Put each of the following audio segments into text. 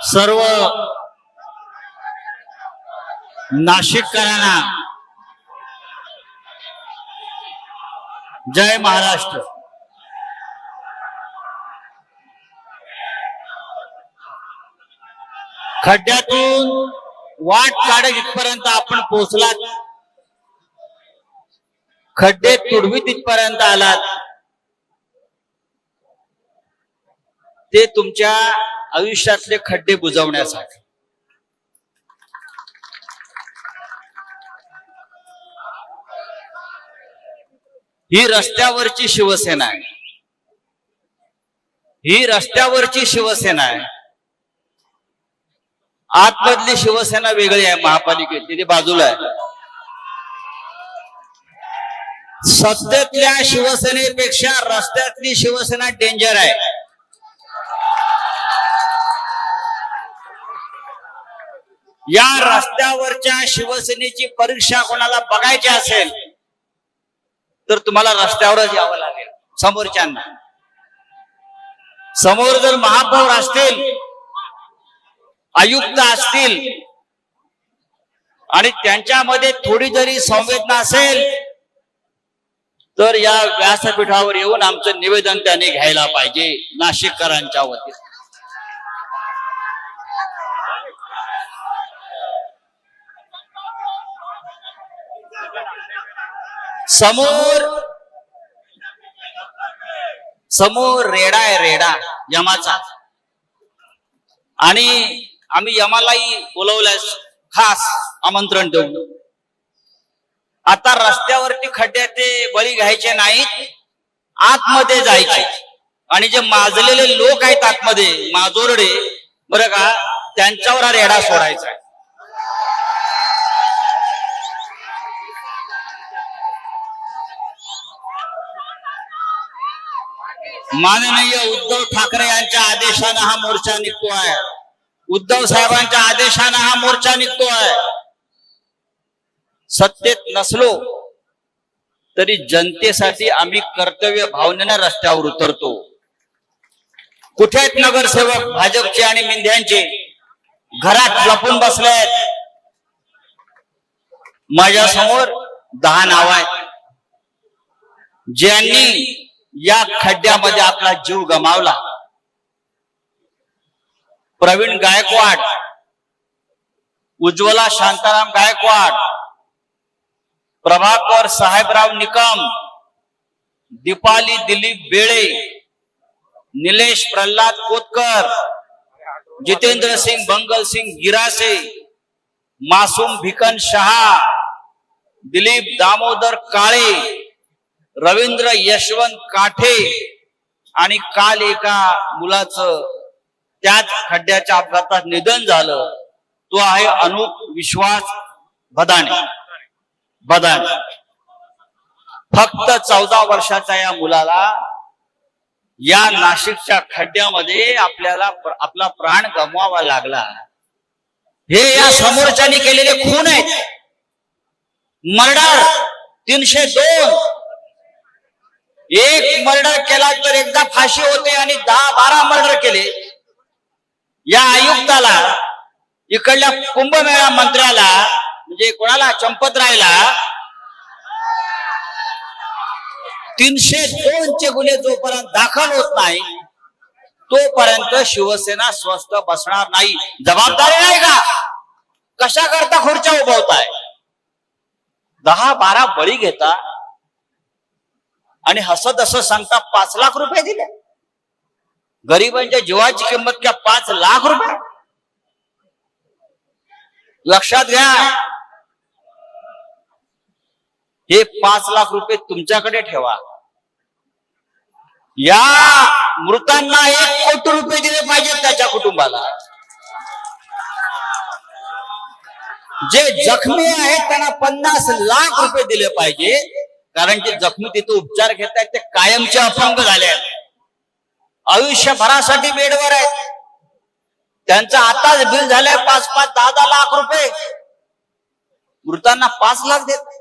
सर्व नाशिककरांना जय महाराष्ट्र. खड्ड्यातून वाट काढत इथपर्यंत आपण पोहोचलात, खड्डे तुडवीत इथपर्यंत आलात, ते तुमच्या आयुष्यातले खड्डे बुजवण्यासाठी. ही रस्त्यावरची शिवसेना आहे, ही रस्त्यावरची शिवसेना आहे. आतमधली शिवसेना वेगळी आहे, महापालिकेत तिथे बाजूला आहे. सत्तेतल्या शिवसेनेपेक्षा रस्त्यातली शिवसेना डेंजर आहे. या रस्त्यावरच्या शिवसेनेची परीक्षा कोणाला बघायची असेल तर तुम्हाला रस्त्यावरच यावं लागेल. समोरच्यांना, समोर जर महापौर असतील, आयुक्त असतील आणि त्यांच्यामध्ये थोडी जरी संवेदना असेल तर या व्यासपीठावर येऊन आमचं निवेदन त्यांनी घ्यायला पाहिजे. नाशिककरांच्या वतीने समोर रेडा आहे, रेडा यमाचा, आणि आम्ही यमालाही बोलवलंय, खास आमंत्रण देऊन. आता रस्त्यावरती खड्ड्याचे बळी घ्यायचे नाहीत, आतमध्ये जायचे, आणि जे माजलेले लोक आहेत आतमध्ये, माजोरडे बरं का, त्यांच्यावर हा रेडा सोडायचा आहे. माननीय उद्धव ठाकरे यांच्या आदेशानं हा मोर्चा निघतो आहे. उद्धव साहेबांच्या आदेशानं हा मोर्चा निघतो आहे. सत्तेत नसलो तरी जनतेसाठी आम्ही कर्तव्य भावनेने रस्त्यावर उतरतो. कुठे आहेत नगरसेवक भाजपचे आणि मिंध्यांचे? घरात लपून बसलेत. माझ्या समोर 10 नाव आहेत ज्यांनी या खड्ड्यामध्ये आपला जीव गमावला. प्रवीण गायकवाड, उज्ज्वला शांताराम गायकवाड, प्रभाकर साहेबराव निकम, दीपाली दिलीप बेळे, निलेश प्रल्हाद कोतकर, जितेंद्र सिंग बंगल सिंग गिरासे, मासूम भिकन शहा, दिलीप दामोदर काळे, रवींद्र यशवंत काठे, आणि काल एका मुलाचं त्याच खड्ड्याच्या अपघातात निधन झालं. तो आहे अनुप विश्वास बदाने. फक्त 14 वर्षाच्या या मुलाला या नाशिकच्या खड्ड्यामध्ये आपल्याला आपला प्राण गमवावा लागला. हे या समोरच्यानी केलेले खून आहेत. मर्डर 302. एक मर्डर केला तर एकदा फाशी होते, आणि 10-12 मर्डर केले. या आयुक्ताला, इकडल्या कुंभमेळा मंत्र्याला, म्हणजे कोणाला, चंपतरायला 302 चे गुन्हे जोपर्यंत दाखल होत नाही तोपर्यंत शिवसेना स्वस्थ बसणार नाही. जबाबदारी नाही का? कशा करता खुर्च्या उभवताय? 10-12 बळी घेता आणि हसत असं सांगता 5 लाख रुपये दिले. गरिबांच्या जीवाची किंमत क्या 5 लाख रुपये? लक्षात घ्या, हे 5 लाख रुपये तुमच्याकडे ठेवा. या मृतांना 1 कोटी रुपये दिले पाहिजेत त्याच्या कुटुंबाला. जे जखमी आहेत त्यांना 50 लाख रुपये दिले पाहिजे, कारण जे जखमी तिथे उपचार घेत आहेत ते कायमचे अपंग झाले आहेत, आयुष्यभरासाठी बेडवर आहेत. त्यांचं आताच बिल झालंय 5-5, 10-10 लाख रुपये. मृतांना 5 लाख देत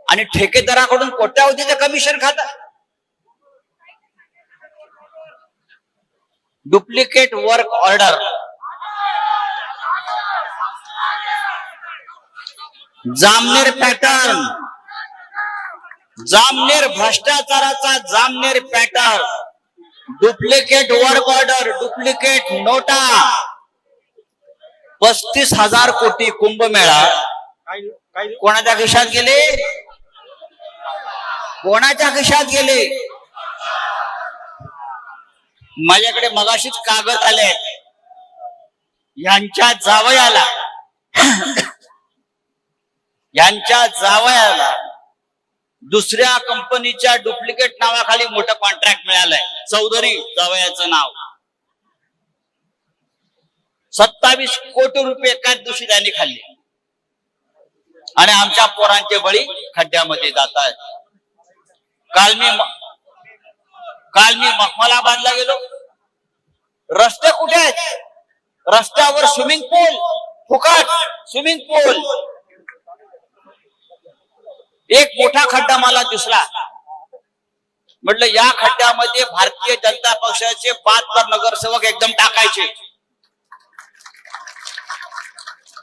आणि ठेकेदाराकडून कोट्यावधीचे कमिशन खातात. Duplicate work order Jamner pattern, Jamner भ्रष्टाचाराचा Jamner pattern, duplicate work order, duplicate नोटा, 35,000 कोटी कुंभमेळा कोणाच्या खिशात गेले? कोणाच्या खिशात गेले? माझ्याकडे मगाशीच कागद आले, यांच्या जावयाला दुसऱ्या कंपनीच्या डुप्लिकेट नावाखाली मोठं कॉन्ट्रॅक्ट मिळालंय. चौधरी जावयाचं नाव. 27 कोटी रुपये एकाच दिवशी त्यांनी खाल्ले आणि आमच्या पोरांचे बळी खड्ड्यामध्ये जात आहेत. काल मी मखमलाबादला गेलो. रस्ते कुठे आहेत? रस्त्यावर स्विमिंग पूल, फुकट स्विमिंग पूल. एक मोठा खड्डा मला दिसला. म्हटलं या खड्ड्यामध्ये भारतीय जनता पक्षाचे 72 नगरसेवक एकदम टाकायचे.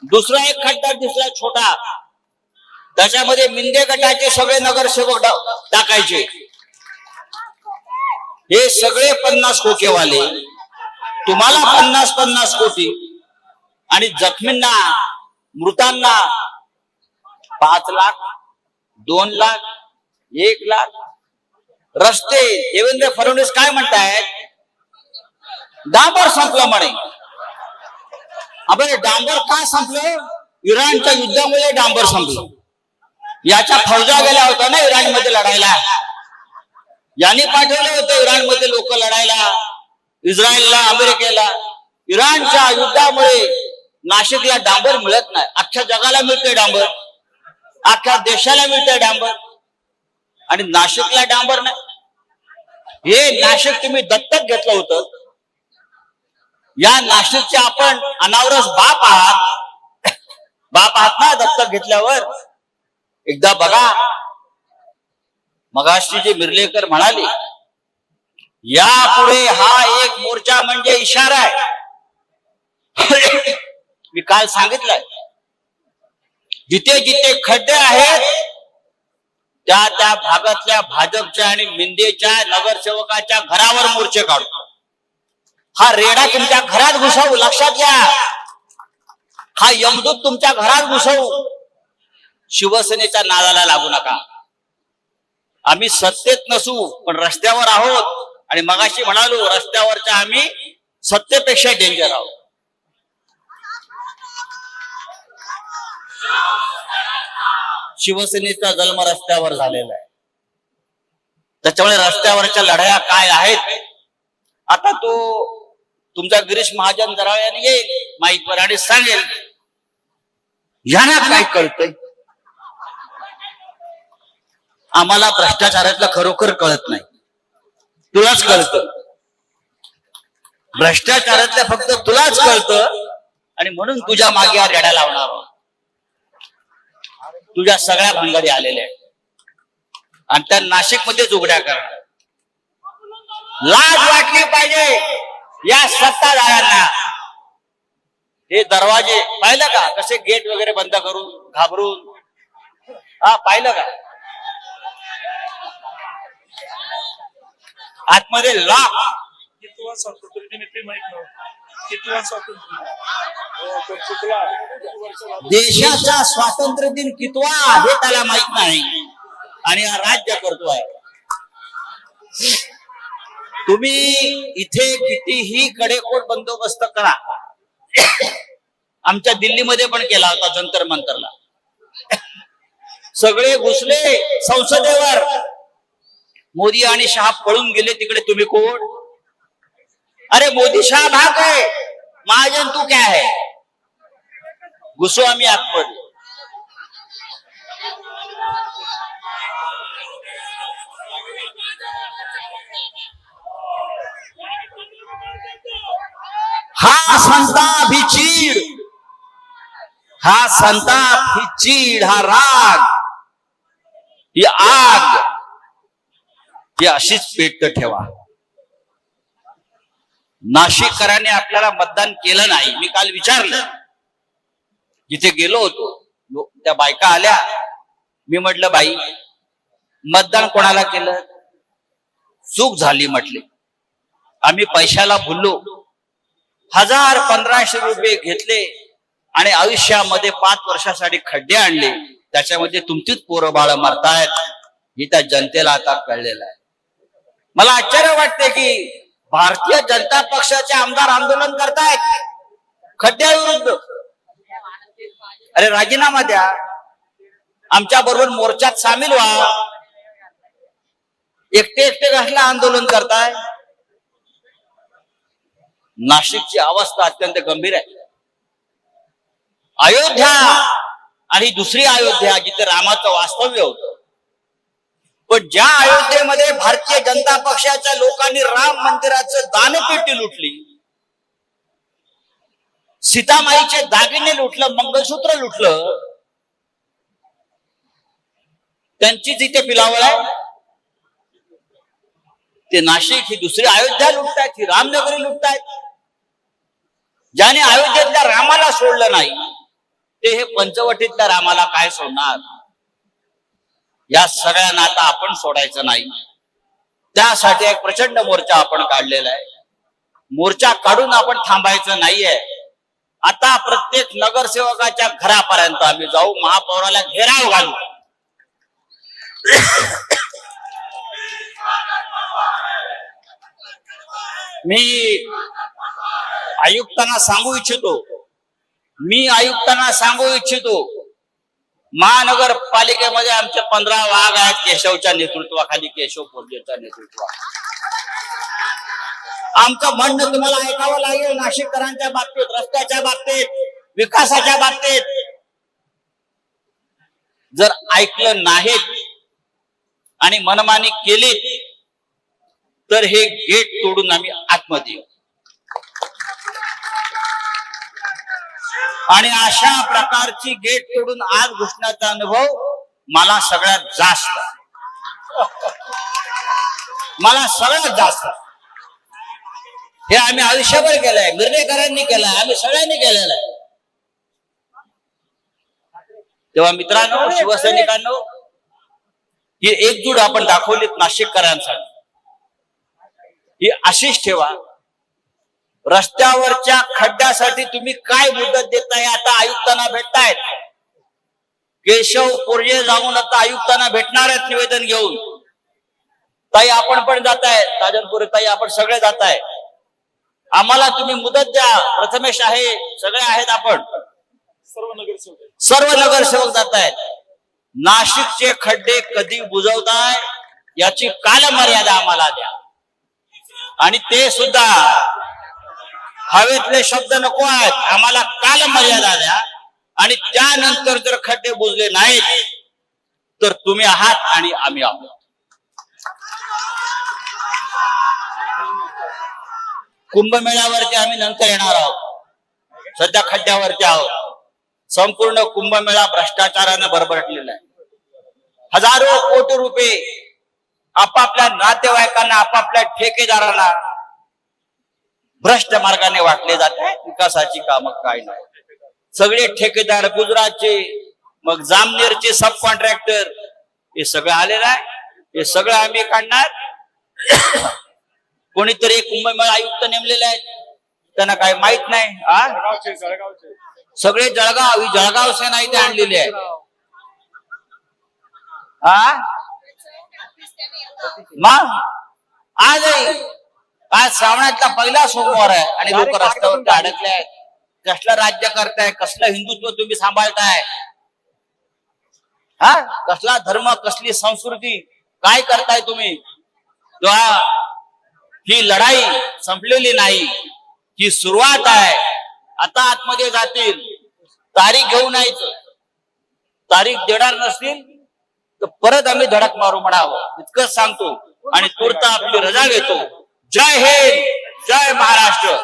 दुसरा एक खड्डा दिसला छोटा, त्याच्यामध्ये मिंदे गटाचे सगळे नगरसेवक टाकायचे. हे सगळे 50 खोकेवाले, तुम्हाला 50 कोटी आणि जखमींना, मृतांना 5 लाख, 2 लाख, 1 लाख. रस्ते देवेंद्र फडणवीस काय म्हणतायत? डांबर संपलं म्हणे. आपण डांबर का संपलं? इराणच्या युद्धामुळे डांबर संपलं. याच्या फौजा गेल्या होत्या ना इराणमध्ये लढायला. यांनी पाठवलं होतं इराणमध्ये लोक लढायला, इस्रायलला, अमेरिकेला. इराणच्या युद्धामुळे नाशिकला डांबर मिळत नाही. अख्ख्या जगाला मिळते डांबर, अख्ख्या देशाला मिळते डांबर, आणि नाशिकला डांबर नाही. हे नाशिक तुम्ही दत्तक घेतलं होतं. या नाशिकचे आपण अनावरस बाप आहात. बाप आहात ना दत्तक घेतल्यावर. एकदा बघा, मगाशी जे मिर्लेकर म्हणाले, यापुढे हा एक मोर्चा म्हणजे इशारा आहे. मी काल सांगितलंय, जिथे जिथे खड्डे आहेत त्या त्या भागातल्या भाजपच्या आणि मिंदेच्या नगरसेवकाच्या घरावर मोर्चे काढू. हा रेडा तुमच्या घरात घुसवू, लक्षात घ्या. हा यमदूत तुमच्या घरात घुसवू. शिवसेनेच्या नादाला लागू नका. आम्ही सत्तेत नसू पण रस्त्यावर आहोत, आणि मगाशी म्हणालो रस्त्यावरच्या आम्ही सत्तेपेक्षा डेंजर आहोत. शिवसेनेचा जन्म रस्त्यावर झालेला आहे. त्याच्यामुळे रस्त्यावरच्या लढाया काय आहेत, आता तो तुमचा गिरीश महाजन जरायाने येईल माईकवर आणि सांगेल, यांना काय कळतंय. आम्हाला भ्रष्टाचारातलं खरोखर कळत नाही, तुलाच कळतं. भ्रष्टाचारातलं फक्त तुलाच कळतं, आणि म्हणून तुझ्या मागे हा रेडा लावणार. तुझ्या सगळ्या भानगडी आलेल्या आहेत आणि त्या नाशिक मध्येच उघड्या करणार. लाज वाटली पाहिजे या सत्ताधाऱ्यांना. हे दरवाजे पाहिलं का, कसे गेट वगैरे बंद करून घाबरून. हा पाहिलं का, आतमध्ये लॉक. देशाचा स्वातंत्र्य दिन कितवा हे त्याला माहित नाही, आणि हा राज्य करतोय. तुम्ही इथे कितीही कडेकोट बंदोबस्त करा. आमच्या दिल्लीमध्ये पण केला होता जंतर मंतरला. सगळे घुसले संसदेवर. मोदी आणि शहा पळून गेले तिकडे. तुम्ही कोण? अरे मोदी शाह भाग है, महाजन तू क्या है? घुसो आम्ही आतमध्ये. हा संताप, ही चीड, हा संताप, ही चीड, हा राग, ही आग, ही अशीच पेटत ठेवा. नाशिककरांनी आपल्याला मतदान केलं नाही. मी काल विचारलं, जिथे गेलो होतो, त्या बायका आल्या. मी म्हटलं बाई, मतदान कोणाला केलं? चूक झाली म्हटले. आम्ही पैशाला भुललो. 1000-1500 रुपये घेतले आणि आयुष्यामध्ये 5 वर्षासाठी खड्डे आणले. त्याच्यामध्ये तुमचीच पोरं बाळ मरतायत. ही त्या जनतेला आता कळलेलं आहे. मला आश्चर्य वाटते की भारतीय जनता पक्षाचे आमदार आंदोलन करतायत खड्ड्याविरुद्ध. अरे राजीनामा द्या, आमच्या बरोबर मोर्चात सामील व्हा. एकटे एकटे कसलं आंदोलन करताय? नाशिकची अवस्था अत्यंत गंभीर आहे. अयोध्या आणि दुसरी अयोध्या जिथे रामाचं वास्तव्य होतं, पण ज्या अयोध्येमध्ये भारतीय जनता पक्षाच्या लोकांनी राम मंदिराचं दानपेटी लुटली, सीतामाईचे दागिने लुटलं, मंगळसूत्र लुटलं, त्यांची जिथे पिलावळ आहे ते नाशिक ही दुसरी अयोध्या लुटतायत, ही रामनगरी लुटतायत. ज्याने अयोध्येतल्या रामाला सोडलं नाही ते हे पंचवटीतल्या रामाला काय सोडणार? या सगळ्यांना आता आपण सोडायचं नाही. त्यासाठी एक प्रचंड मोर्चा आपण काढलेला आहे. मोर्चा काढून आपण थांबायचं नाहीये. आता प्रत्येक नगरसेवकाच्या घरापर्यंत आम्ही जाऊ, महापौराला घेराव घालू. मी आयुक्तांना सांगू इच्छितो, महानगरपालिकेमध्ये आमचे 15 वाघ आहेत केशवच्या नेतृत्वाखाली, केशव पोर्जेच्या नेतृत्वाखाली. आमचं म्हणणं तुम्हाला ऐकावं लागेल. नाशिककरांच्या बाबतीत, रस्त्याच्या बाबतीत, विकासाच्या बाबतीत जर ऐकलं नाहीत आणि मनमानी केली तर हे गेट तोडून आम्ही आतमध्ये येऊ. आणि अशा प्रकारची गेट तोडून आत घुसण्याचा अनुभव मला सगळ्यात जास्त हे आम्ही आयुष्यभर केलंय. मिरजेकरांनी केलंय, आम्ही सगळ्यांनी केलेलं आहे. तेव्हा मित्रांनो, शिवसैनिकांनो, ही एकजूट आपण दाखवलीत नाशिककरांसाठी. ही अशीच ठेवा. रस्त्यावरच्या खड्ड्यासाठी तुम्ही काय मुदत देताय? आता आयुक्तांना भेटतायत. केशव पोर्जे जाऊन आता आयुक्तांना भेटणार आहेत निवेदन घेऊन. ताई आपण पण जाताय, राजनपुरे ताई आपण सगळे जाताय. आम्हाला तुम्ही मुदत द्या. प्रथमेश आहे, सगळे आहेत, आपण सर्व नगरसेवक जातायत. नाशिकचे खड्डे कधी बुजवताय याची कालमर्यादा आम्हाला द्या. आणि ते सुद्धा हवेतले शब्द नको आहेत, आम्हाला कालमर्यादा द्या. आणि त्यानंतर जर खड्डे बुजले नाहीत तर तुम्ही आहात आणि आम्ही आहोत. कुंभमेळ्यावरती आम्ही नंतर येणार आहोत. सध्या खड्ड्यावरती आहोत. संपूर्ण कुंभमेळा भ्रष्टाचाराने भरभरटलेला आहे. हजारो कोटी रुपये आपापल्या नातेवाईकांना, आपापल्या ठेकेदारांना भ्रष्ट मार्गाने वाटले जाते. विकासाची कामं काय नाही. सगळे ठेकेदार गुजरातचे, मग जामनेरचे सब कॉन्ट्रॅक्टर, हे सगळं आलेलं आहे. हे सगळं आम्ही काढणार. कोणीतरी कुंभमेळा आयुक्त नेमलेले आहेत, त्यांना काय माहित नाही. सगळे जळगाव सेना इथे आणलेले आहेत. मग आज श्रावणातला पहिला सोमवार आहे आणि लोक रस्त्यावरती अडकले आहेत. कसलं राज्य करताय? कसलं हिंदुत्व तुम्ही सांभाळताय? कसला धर्म, कसली संस्कृती, काय करताय तुम्ही? ही लढाई संपलेली नाही, ही सुरुवात आहे. आता आतमध्ये जातील, तारीख घेऊन यायचं. तारीख देणार नसतील तर परत आम्ही धडक मारू म्हणावं, इतकंच सांगतो. आणि तूर्त आपली रजा घेतो. जय हिंद, जय महाराष्ट्र.